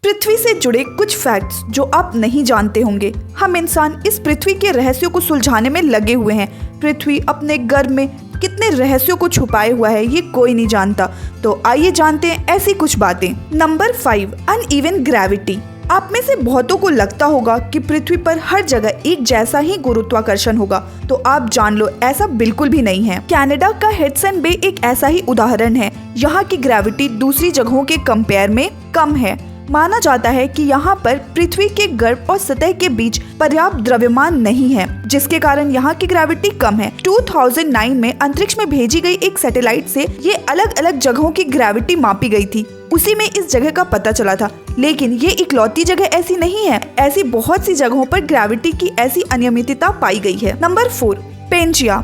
पृथ्वी से जुड़े कुछ फैक्ट्स जो आप नहीं जानते होंगे। हम इंसान इस पृथ्वी के रहस्यों को सुलझाने में लगे हुए हैं। पृथ्वी अपने गर्भ में कितने रहस्यों को छुपाए हुआ है ये कोई नहीं जानता। तो आइए जानते हैं ऐसी कुछ बातें। Number 5, uneven gravity. आप में से बहुतों को लगता होगा कि पृथ्वी पर हर जगह एक जैसा ही गुरुत्वाकर्षण होगा, तो आप जान लो ऐसा बिल्कुल भी नहीं है। कनाडा का हडसन बे एक ऐसा ही उदाहरण है। यहाँ की ग्रेविटी दूसरी जगहों के कंपेयर में कम है। माना जाता है कि यहाँ पर पृथ्वी के गर्भ और सतह के बीच पर्याप्त द्रव्यमान नहीं है, जिसके कारण यहाँ की ग्रेविटी कम है। 2009 में अंतरिक्ष में भेजी गई एक सैटेलाइट से ये अलग अलग जगहों की ग्रेविटी मापी गई थी। उसी में इस जगह का पता चला था, लेकिन ये इकलौती जगह ऐसी नहीं है। ऐसी बहुत सी जगहों पर ग्रेविटी की ऐसी अनियमितता पाई गई है। Number 4, Pangaea.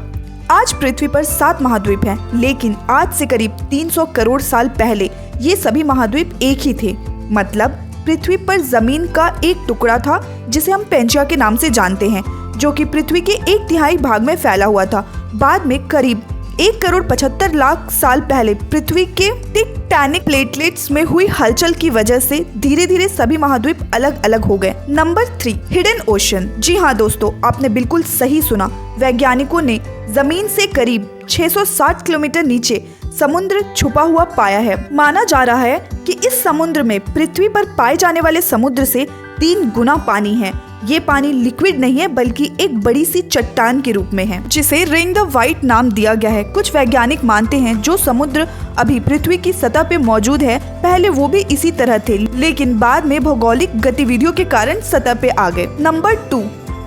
आज पृथ्वी पर 7 महाद्वीप हैं, लेकिन आज से करीब 300 करोड़ साल पहले ये सभी महाद्वीप एक ही थे। मतलब पृथ्वी पर जमीन का एक टुकड़ा था जिसे हम पेंजिया के नाम से जानते हैं, जो कि पृथ्वी के 1/3 भाग में फैला हुआ था। बाद में करीब 1 करोड़ 75 लाख साल पहले पृथ्वी के टेक्टोनिक प्लेटलेट्स में हुई हलचल की वजह से धीरे धीरे सभी महाद्वीप अलग अलग हो गए। Number 3, hidden ocean. जी हाँ दोस्तों, आपने बिल्कुल सही सुना। वैज्ञानिकों ने जमीन से करीब 660 किलोमीटर नीचे समुद्र छुपा हुआ पाया है। माना जा रहा है कि इस समुद्र में पृथ्वी पर पाए जाने वाले समुद्र से 3 गुना पानी है। ये पानी लिक्विड नहीं है, बल्कि एक बड़ी सी चट्टान के रूप में है, जिसे रिंग द वाइट नाम दिया गया है। कुछ वैज्ञानिक मानते हैं जो समुद्र अभी पृथ्वी की सतह पे मौजूद है, पहले वो भी इसी तरह थे, लेकिन बाद में भौगोलिक गतिविधियों के कारण सतह पे आ गए। नंबर 2,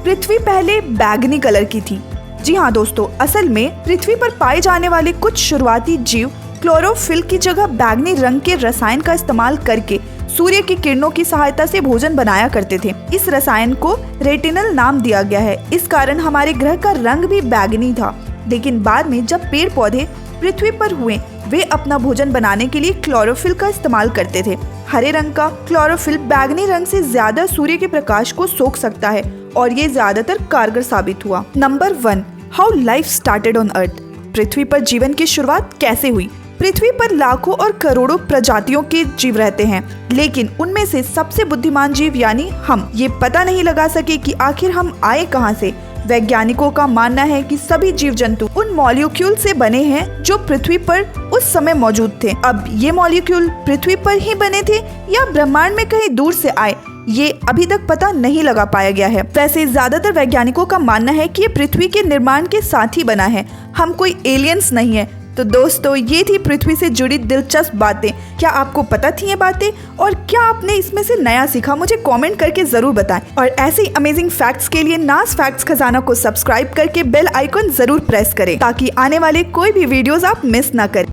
पृथ्वी पहले बैंगनी कलर की थी। जी हाँ दोस्तों, असल में पृथ्वी पर पाए जाने वाले कुछ शुरुआती जीव क्लोरोफिल की जगह बैंगनी रंग के रसायन का इस्तेमाल करके सूर्य की किरणों की सहायता से भोजन बनाया करते थे। इस रसायन को रेटिनल नाम दिया गया है। इस कारण हमारे ग्रह का रंग भी बैंगनी था। लेकिन बाद में जब पेड़ पौधे पृथ्वी पर हुए, वे अपना भोजन बनाने के लिए क्लोरोफिल का इस्तेमाल करते थे। हरे रंग का क्लोरोफिल बैंगनी रंग से ज्यादा सूर्य के प्रकाश को सोख सकता है और ये ज्यादातर कारगर साबित हुआ। Number 1, how life started on earth. पृथ्वी पर जीवन की शुरुआत कैसे हुई। पृथ्वी पर लाखों और करोड़ों प्रजातियों के जीव रहते हैं, लेकिन उनमें से सबसे बुद्धिमान जीव यानी हम ये पता नहीं लगा सके कि आखिर हम आए कहां से। वैज्ञानिकों का मानना है कि सभी जीव जंतु उन मॉलिक्यूल से बने हैं जो पृथ्वी पर उस समय मौजूद थे। अब ये मॉलिक्यूल पृथ्वी पर ही बने थे या ब्रह्मांड में कहीं दूर से आए, ये अभी तक पता नहीं लगा पाया गया है। वैसे ज्यादातर वैज्ञानिकों का मानना है कि ये पृथ्वी के निर्माण के साथ ही बना है, हम कोई एलियंस नहीं है। तो दोस्तों, ये थी पृथ्वी से जुड़ी दिलचस्प बातें। क्या आपको पता थी ये बातें, और क्या आपने इसमें से नया सीखा? मुझे कमेंट करके जरूर बताएं। और ऐसे ही अमेजिंग फैक्ट्स के लिए नाज फैक्ट्स खजाना को सब्सक्राइब करके बेल आइकन जरूर प्रेस करें, ताकि आने वाले कोई भी वीडियोस आप मिस ना करें।